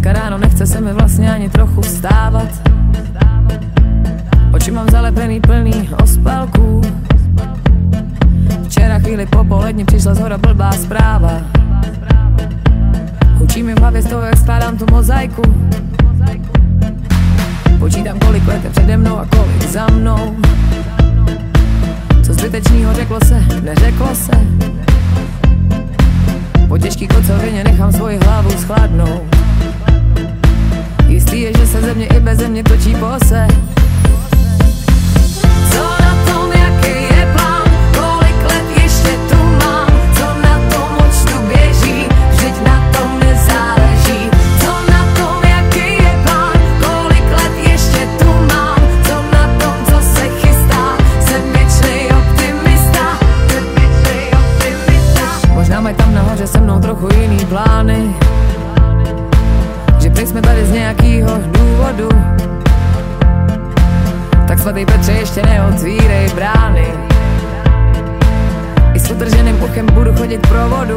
Dneska ráno nechce se mi vlastně ani trochu vstávat. Oči mám zalepený plný ospalků. Včera chvíli po poledni přišla zhora blbá zpráva. Hučí mi v hlavě z toho, jak skládám tu mozaiku. Počítám, kolik let je přede mnou a kolik za mnou. Co zbytečnýho řeklo se, neřeklo se. Po těžký kocovině nechám svoji hlavu schladnout. Jistý je, že se ze mě i beze mě točí pose. Co na tom, jaký je plán, kolik let ještě tu mám, co na tom účtu běží, vždyť na tom nezáleží. Co na tom, jaký je plán, kolik let ještě tu mám, co na tom, co se chystá, jsem věčnej optimista, jsem věčnej optimista. Možná mají tam nahoře se mnou trochu jiný plány, že teď jsme tady z nějakýho důvodu. Tak svatý Petře, ještě neotvírej brány. I s utrženým uchem budu chodit pro vodu.